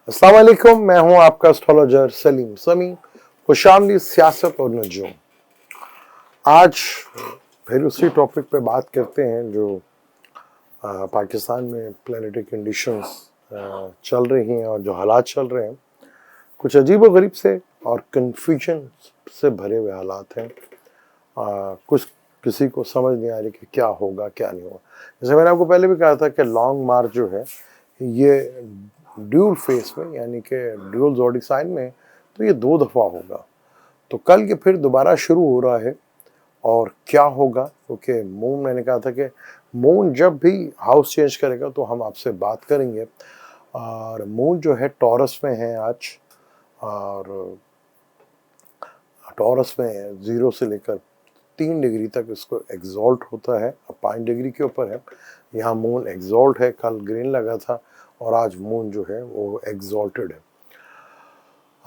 अस्सलाम वालेकुम, मैं हूं आपका एस्ट्रोलॉजर सलीम समी। खुशामदीद सियासत और नजूम। आज फिर उसी टॉपिक पे बात करते हैं जो पाकिस्तान में प्लानिटरी कंडीशंस चल रही हैं और जो हालात चल रहे हैं, कुछ अजीब व गरीब से और कन्फ्यूजन से भरे हुए हालात हैं। कुछ किसी को समझ नहीं आ रही कि क्या होगा क्या नहीं होगा। जैसे मैंने आपको पहले भी कहा था कि लॉन्ग मार्च जो है ये ड्यूल फेस में, यानी कि ड्यूल ज़ोडिक साइन में, तो ये 2 दफ़ा होगा। तो कल ये फिर दोबारा शुरू हो रहा है। और क्या होगा, क्योंकि मून, मैंने कहा था कि मून जब भी हाउस चेंज करेगा तो हम आपसे बात करेंगे। और मून जो है टॉरस में है आज, और टॉरस में 0 से लेकर 3 डिग्री तक इसको एग्जॉल्ट होता है। अब 5 डिग्री के ऊपर है, यहाँ मून एग्जॉल्ट है। कल ग्रीन लगा था और आज मून जो है वो एग्जॉल्टेड है।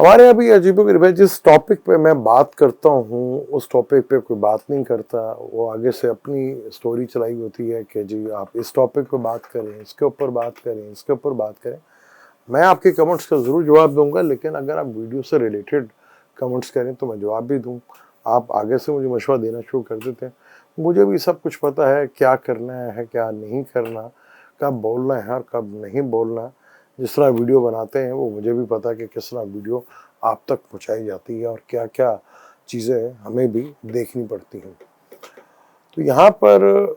हमारे यहाँ भी अजीबोगरीब है, जिस टॉपिक पे मैं बात करता हूँ उस टॉपिक पे कोई बात नहीं करता। वो आगे से अपनी स्टोरी चलाई होती है कि जी आप इस टॉपिक पे बात करें, इसके ऊपर बात करें, इसके ऊपर बात करें। मैं आपके कमेंट्स का ज़रूर जवाब दूंगा, लेकिन अगर आप वीडियो से रिलेटेड कमेंट्स करें तो मैं जवाब भी दूँ। आप आगे से मुझे मशवरा देना शुरू कर देते हैं। मुझे भी सब कुछ पता है, क्या करना है क्या नहीं करना, कब बोलना है और कब नहीं बोलना। जिस तरह वीडियो बनाते हैं वो मुझे भी पता है कि किस तरह वीडियो आप तक पहुँचाई जाती है और क्या क्या चीज़ें हमें भी देखनी पड़ती हैं। तो यहाँ पर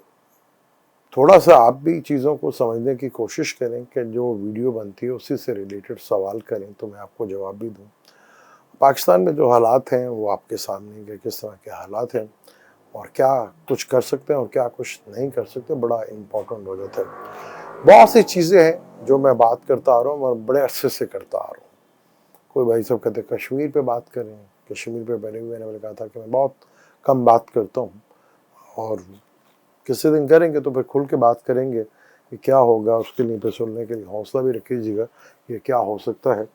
थोड़ा सा आप भी चीज़ों को समझने की कोशिश करें कि जो वीडियो बनती है उसी से रिलेटेड सवाल करें तो मैं आपको जवाब भी दूँ। पाकिस्तान में जो हालात हैं वो आपके सामने के किस तरह के हालात हैं और क्या कुछ कर सकते हैं और क्या कुछ नहीं कर सकते, बड़ा इम्पोर्टेंट हो जाता है। बहुत सी चीज़ें हैं जो मैं बात करता आ रहा हूँ और बड़े अरसे से करता आ रहा हूँ। कोई भाई साहब कहते हैं कश्मीर पे बात करें, कश्मीर पे बने हुए, मैंने कहा था कि मैं बहुत कम बात करता हूँ और किसी दिन करेंगे तो फिर खुल के बात करेंगे कि क्या होगा। उसके लिए पे सुनने के लिए हौसला भी रखीजिएगा कि क्या हो सकता है,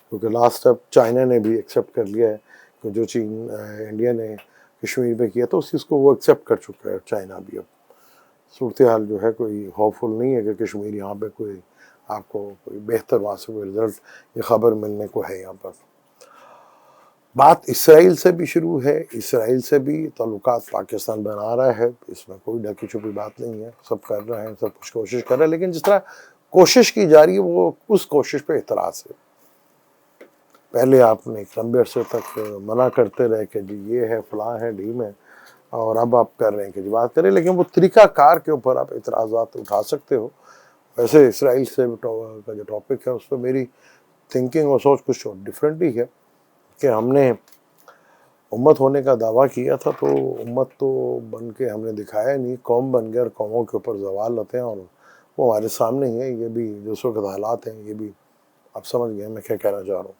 क्योंकि लास्ट अब चाइना ने भी एक्सेप्ट कर लिया है कि जो इंडिया ने कश्मीर पे किया तो उस चीज़ को वो एक्सेप्ट कर चुका है चाइना भी। अब सूरत हाल जो है कोई होपफुल नहीं है कि कश्मीर यहाँ पे कोई आपको कोई बेहतर वहाँ से कोई रिजल्ट या खबर मिलने को है। यहाँ पर बात इसराइल से भी शुरू है, इसराइल से भी ताल्लुकात पाकिस्तान बना रहा है, इसमें कोई ढकी छुपी बात नहीं है। सब कर रहे हैं, सब कुछ कोशिश कर रहे हैं, लेकिन जिस तरह कोशिश की जा रही है वो उस कोशिश पे एतराज़ है। पहले आपने एक लंबे अरसे तक मना करते रहे कि जी ये है, फलां है, ढीम है, और अब आप कर रहे हैं कि जी बात करें, लेकिन वो तरीक़ाकार के ऊपर आप एतराज़ात उठा सकते हो। वैसे इसराइल से का जो टॉपिक है उस पर मेरी थिंकिंग और सोच कुछ डिफरेंट ही है कि हमने उम्मत होने का दावा किया था तो उम्मत तो बन के हमने दिखाया नहीं, कौम बन गए और कौमों के ऊपर जवाल आते हैं और वो हमारे सामने ही है। ये भी जो इस वक्त हालात हैं, ये भी आप समझ गए मैं क्या कहना चाह रहा हूँ।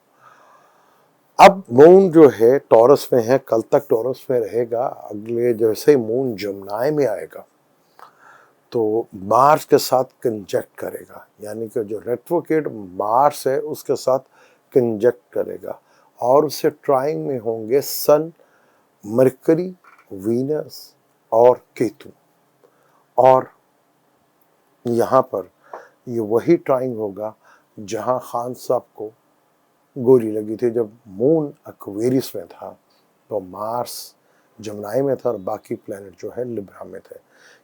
अब मून जो है टॉरस में है, कल तक टॉरस में रहेगा। अगले जैसे ही मून जमनाए में आएगा तो मार्स के साथ कंजक्ट करेगा, यानी कि जो रेट्रोग्रेड मार्स है उसके साथ कंजक्ट करेगा और उससे ट्राइंग में होंगे सन, मरकरी, वीनस और केतु। और यहाँ पर ये वही ट्राइंग होगा जहाँ खान साहब को गोली लगी थी जब मून एक्वेरियस में था, तो मार्स जमनाई में था और बाकी प्लैनेट जो है लिब्रा में थे।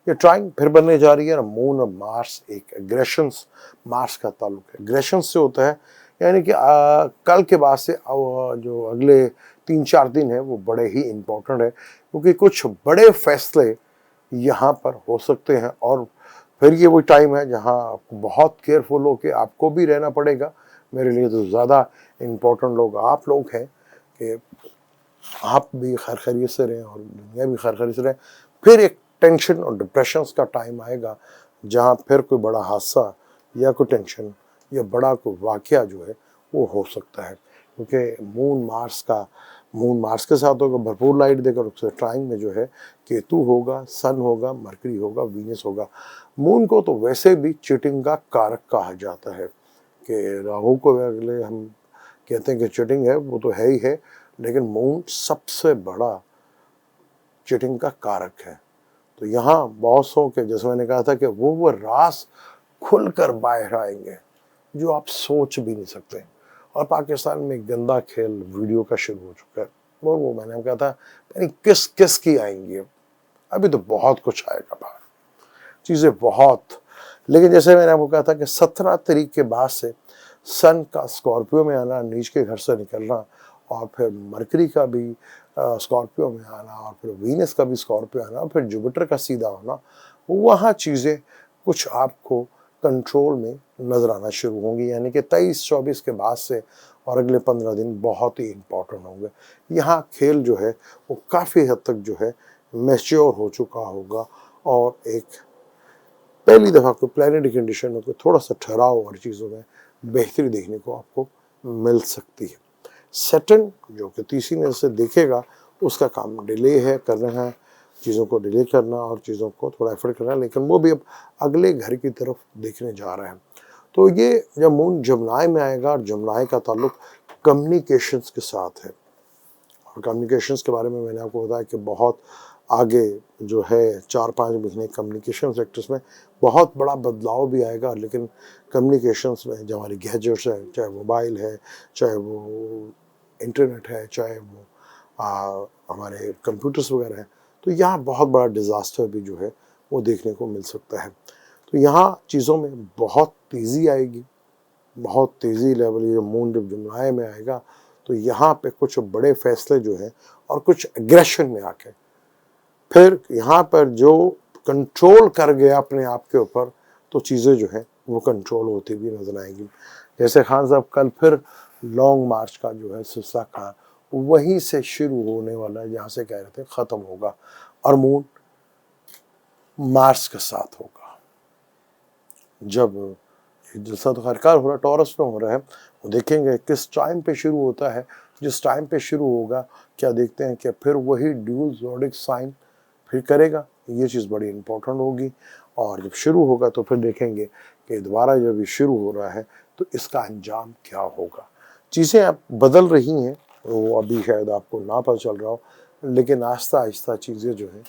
ये ट्राइंग फिर बनने जा रही है ना। मून और मार्स एक एग्रेशंस, मार्स का ताल्लुक है एग्रेशंस से होता है, यानी कि कल के बाद से जो अगले 3-4 दिन है वो बड़े ही इम्पोर्टेंट है, क्योंकि कुछ बड़े फैसले यहाँ पर हो सकते हैं। और फिर ये वो टाइम है जहाँ आपको बहुत केयरफुल होकर आपको भी रहना पड़ेगा। मेरे लिए तो ज़्यादा इम्पोर्टेंट लोग आप लोग हैं कि आप भी खैर खैरियत से रहें और दुनिया भी खैर खैरियत से रहे। फिर एक टेंशन और डिप्रेशंस का टाइम आएगा जहाँ फिर कोई बड़ा हादसा या कोई टेंशन या बड़ा कोई वाक़या जो है वो हो सकता है, क्योंकि मून मार्स के साथ होगा, भरपूर लाइट देकर। उससे ट्राइंग में जो है केतु होगा, सन होगा, मरकरी होगा, वीनस होगा। मून को तो वैसे भी चीटिंग का कारक कहा जाता है कि राहु को अगले हम कहते हैं कि चीटिंग है, वो तो है ही है, लेकिन मून सबसे बड़ा चीटिंग का कारक है। तो यहाँ बॉसों के, जैसे मैंने कहा था कि वो राज खुलकर बाहर आएंगे जो आप सोच भी नहीं सकते। और पाकिस्तान में गंदा खेल वीडियो का शुरू हो चुका है। और वो मैंने कहा था यानी किस किस की आएंगी अब, अभी तो बहुत कुछ आएगा बाहर, चीज़ें बहुत। लेकिन जैसे मैंने आपको कहा था कि 17 तारीख के बाद से सन का स्कॉर्पियो में आना, नीच के घर से निकलना, और फिर मरकरी का भी स्कॉर्पियो में आना, और फिर वीनस का भी स्कॉर्पियो आना, और फिर जुपिटर का सीधा होना, वहाँ चीज़ें कुछ आपको कंट्रोल में नज़र आना शुरू होंगी। यानी कि 23-24 के बाद से और अगले 15 दिन बहुत ही इम्पोर्टेंट होंगे। यहाँ खेल जो है वो काफ़ी हद तक जो है मैच्योर हो चुका होगा, और एक पहली दफ़ा कोई प्लानिटरी कंडीशन में कोई थोड़ा सा ठहराव और चीज़ों में बेहतरी देखने को आपको मिल सकती है। सैटर्न जो कि तीसरी नज़र से देखेगा, उसका काम डिले है, कर रहा है, चीज़ों को डिले करना और चीज़ों को थोड़ा एफर्ट करना, लेकिन वो भी अब अगले घर की तरफ देखने जा रहा है। तो ये जब मून जमनाई में आएगा, और जमनाई का ताल्लुक कम्युनिकेशंस के साथ है, और कम्युनिकेशंस के बारे में मैंने आपको बताया कि बहुत आगे जो है 4-5 महीने कम्युनिकेशन सेक्टर्स में बहुत बड़ा बदलाव भी आएगा। लेकिन कम्युनिकेशंस में जो हमारी गैजेट्स हैं, चाहे मोबाइल है, चाहे वो इंटरनेट है, चाहे वो हमारे कंप्यूटर्स वगैरह हैं, तो यहाँ बहुत बड़ा डिज़ास्टर भी जो है वो देखने को मिल सकता है। तो यहाँ चीज़ों में बहुत तेज़ी आएगी, बहुत तेज़ी लेवल। ये मून जब जुलाई में आएगा तो यहाँ पे कुछ बड़े फैसले जो हैं और कुछ एग्रेशन में आके फिर यहाँ पर जो कंट्रोल कर गया अपने आप के ऊपर, तो चीज़ें जो है वो कंट्रोल होती भी नजर आएंगी। जैसे खान साहब कल फिर लॉन्ग मार्च का जो है सिलसिला का वहीं से शुरू होने वाला है, जहाँ से कह रहे थे ख़त्म होगा, और मून मार्स के साथ होगा। जब जलसा तो हरकार हो रहा है, टॉरस में हो रहा है, वो देखेंगे किस टाइम पे शुरू होता है। जिस टाइम पे शुरू होगा, क्या देखते हैं कि फिर वही ड्यूल ज़ोडिक साइन फिर करेगा, ये चीज़ बड़ी इंपॉर्टेंट होगी। और जब शुरू होगा तो फिर देखेंगे कि दोबारा जब ये शुरू हो रहा है तो इसका अंजाम क्या होगा। चीज़ें अब बदल रही हैं, वो अभी शायद आपको ना पता चल रहा हो, लेकिन आहिस्ता आहिस्ता चीज़ें जो हैं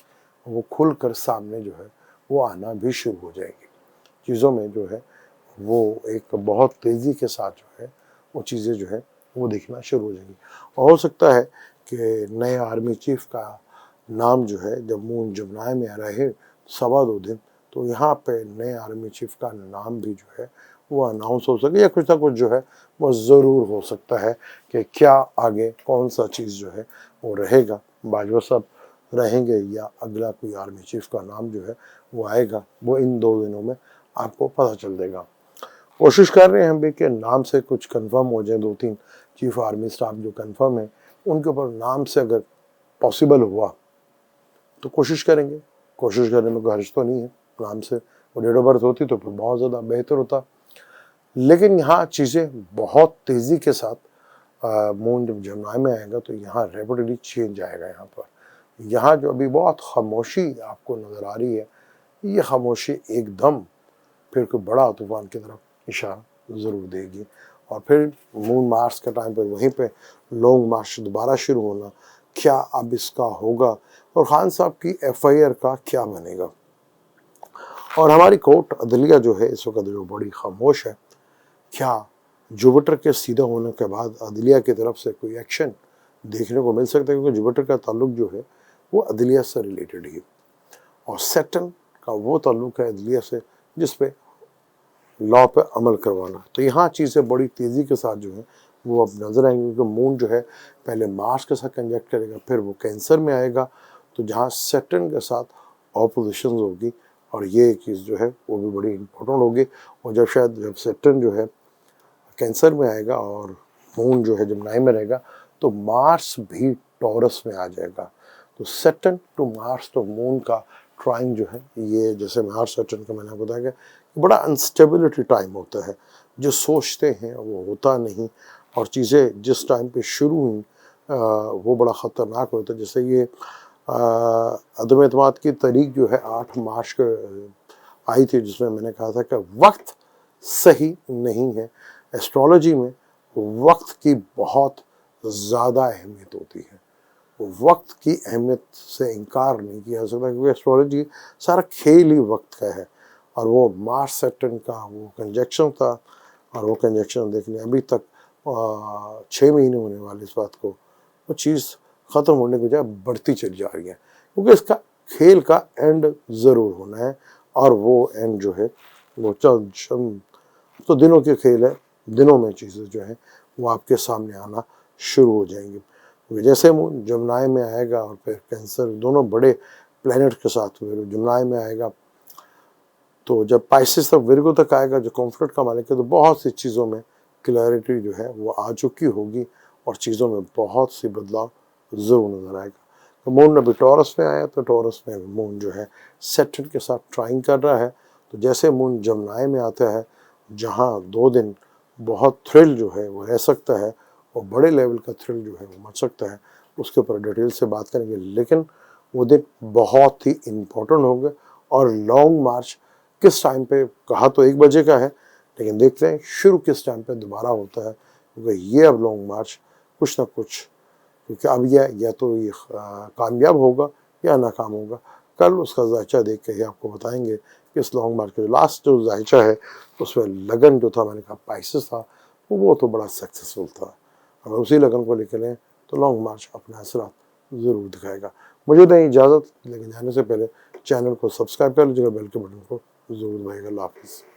वो खुल कर सामने जो है वो आना भी शुरू हो जाएगी। चीज़ों में जो है वो एक बहुत तेज़ी के साथ जो है वो चीज़ें जो है वो दिखना शुरू हो जाएंगी। और हो सकता है कि नए आर्मी चीफ का नाम जो है जब मून जमनाई में रहे 2.25 दिन, तो यहाँ पे नए आर्मी चीफ का नाम भी जो है वो अनाउंस हो सके, या कुछ ना कुछ जो है वो ज़रूर हो सकता है कि क्या आगे कौन सा चीज़ जो है वो रहेगा, बाजवा साहब रहेंगे या अगला कोई आर्मी चीफ का नाम जो है वो आएगा, वो इन 2 दिनों में आपको पता चल देगा। कोशिश कर रहे हैं हम भी कि नाम से कुछ कंफर्म हो जाए, 2-3 चीफ आर्मी स्टाफ जो कंफर्म है उनके ऊपर नाम से अगर पॉसिबल हुआ तो कोशिश करेंगे। कोशिश करने में कोई हर्ज तो नहीं है, नाम से वो डेट ऑफ बर्थ होती तो फिर बहुत ज़्यादा बेहतर होता। लेकिन यहाँ चीज़ें बहुत तेज़ी के साथ मून जब जमनाई में आएगा तो यहाँ रेपिडली चेंज आएगा। यहाँ पर यहाँ जो अभी बहुत खामोशी आपको नज़र आ रही है, ये खामोशी एकदम फिर कोई बड़ा तूफान की तरफ इशारा ज़रूर देगी। और फिर मून मार्स के टाइम पर वहीं पे लॉन्ग मार्च दोबारा शुरू होना, क्या अब इसका होगा, और खान साहब की एफआईआर का क्या बनेगा। और हमारी कोर्ट अदलिया जो है इस वक्त जो बड़ी खामोश है, क्या जुपिटर के सीधा होने के बाद अदलिया की तरफ से कोई एक्शन देखने को मिल सकता है, क्योंकि जुपिटर का ताल्लुक जो है वो अदलिया से रिलेटेड ही, और सैटर्न का वो ताल्लुक है अदलिया से जिस पे लॉ पे अमल करवाना। तो यहाँ चीज़ें बड़ी तेज़ी के साथ जो है वो अब नज़र आएंगी, क्योंकि मून जो है पहले मार्स के साथ कंजक्ट करेगा, फिर वो कैंसर में आएगा, तो जहाँ सैटर्न के साथ ऑपोजिशन होगी, और ये चीज़ जो है वो भी बड़ी इंपॉर्टेंट होगी। और जब सैटर्न जो है कैंसर में आएगा और मून जो है जमनाई में रहेगा, तो मार्स भी टॉरस में आ जाएगा। तो Saturn to Mars to moon का ट्राइंग जो है, ये जैसे मार्स सैटर्न का मैंने आपको बताया कि बड़ा अनस्टेबिलिटी टाइम होता है, जो सोचते हैं वो होता नहीं, और चीज़ें जिस टाइम पे शुरू हुई वो बड़ा ख़तरनाक होता है। जैसे ये अदम एतमाद की तारीख जो है 8 मार्च को आई थी, जिसमें मैंने कहा था कि वक्त सही नहीं है। एस्ट्रोलॉजी में वक्त की बहुत ज़्यादा अहमियत होती है, वक्त की अहमियत से इनकार नहीं किया जा सकता, क्योंकि एस्ट्रोलॉजी सारा खेल ही वक्त का है। और वो मार्स सैटर्न का वो कंजक्शन था, और वो कंजक्शन देख लें अभी तक 6 महीने होने वाले इस बात को, वो चीज़ ख़त्म होने के बजाय बढ़ती चली जा रही है, क्योंकि इसका खेल का एंड ज़रूर होना है, और वो एंड जो है वो तो दिनों के खेल है, दिनों में चीज़ें जो है वो आपके सामने आना शुरू हो जाएंगी। क्योंकि जैसे मून जमनाई में आएगा और फिर कैंसर, दोनों बड़े प्लैनेट के साथ हुए, जमनाई में आएगा तो जब पाइसेस तक विर्गो तक आएगा जो कॉन्फ्लिक्ट का मालिक है, तो बहुत सी चीज़ों में क्लैरिटी जो है वो आ चुकी होगी और चीज़ों में बहुत सी बदलाव ज़रूर नज़र आएगा। तो मून अभी टॉरस में आया, तो टॉरस में मून जो है सैटर्न के साथ ट्राइंग कर रहा है। तो जैसे मून जमनाई में आता है, जहाँ 2 दिन बहुत थ्रिल जो है वो रह सकता है और बड़े लेवल का थ्रिल जो है वो मच सकता है, उसके ऊपर डिटेल से बात करेंगे। लेकिन वो दिन बहुत ही इम्पोर्टेंट होंगे और लॉन्ग मार्च किस टाइम पे, कहा तो 1 बजे का है, लेकिन देखते हैं शुरू किस टाइम पे दोबारा होता है, क्योंकि ये अब लॉन्ग मार्च कुछ ना कुछ, क्योंकि अब यह या तो ये कामयाब होगा या नाकाम होगा। कल उसका जायचा देख के ही आपको बताएंगे कि इस लॉन्ग मार्च का जो लास्ट जो जायचा है उसमें लगन जो था, मैंने कहा पाइसेस था, वो तो बड़ा सक्सेसफुल था। अगर उसी लगन को लेकर लें तो लॉन्ग मार्च अपने असरात ज़रूर दिखाएगा। मुझे दें इजाज़त, लेकिन जाने से पहले चैनल को सब्सक्राइब कर लीजिएगा, बेल के बटन को ज़रूर दबाइएगा। अल्लाह हाफ़िज़।